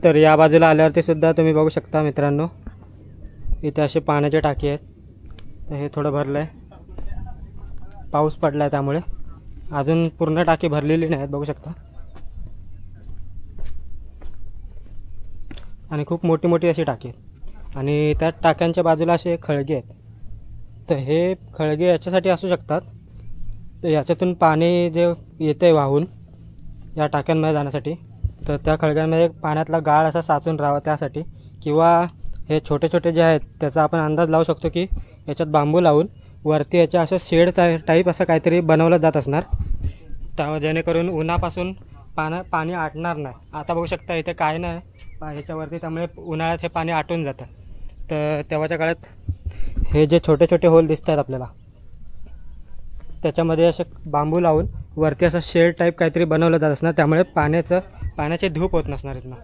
तर या बाजूला आल्यावरती सुद्धा तुम्ही बघू शकता मित्रांनो, इथे असे पाण्याचे टाकी आहेत. तर हे थोडं भरलं आहे, पाऊस पडला आहे त्यामुळे. अजून पूर्ण टाकी भरलेली नाही आहेत, बघू शकता. आणि खूप मोठी मोठी अशी टाकी आहेत. आणि त्या टाक्यांच्या बाजूला असे खळगे आहेत. तर हे खळगे याच्यासाठी असू शकतात, तर याच्यातून पाणी जे येते वाहून या टाक्यांमध्ये जाण्यासाठी, तर त्या खळग्यांमध्ये पाण्यातला गाळ असा साचून राहावा त्यासाठी. किंवा हे छोटे छोटे जे आहेत त्याचा आपण अंदाज लावू शकतो की याच्यात बांबू लावून वरती याच्या असं शेड टाईप असं काहीतरी बनवलं जात असणार, त्यामुळे जेणेकरून उन्हापासून पाणी आटणार नाही. आता बघू शकता इथे काय नाही ह्याच्यावरती, त्यामुळे उन्हाळ्यात हे पाणी आटून जातं. तर तेव्हाच्या काळात हे जे छोटे छोटे होल दिसत आहेत आपल्याला, त्याच्यामध्ये असे बांबू लावून वरती असं शेड टाईप काहीतरी बनवलं जात असणार, त्यामुळे पाण्याची धूप होत नसणार इथनं.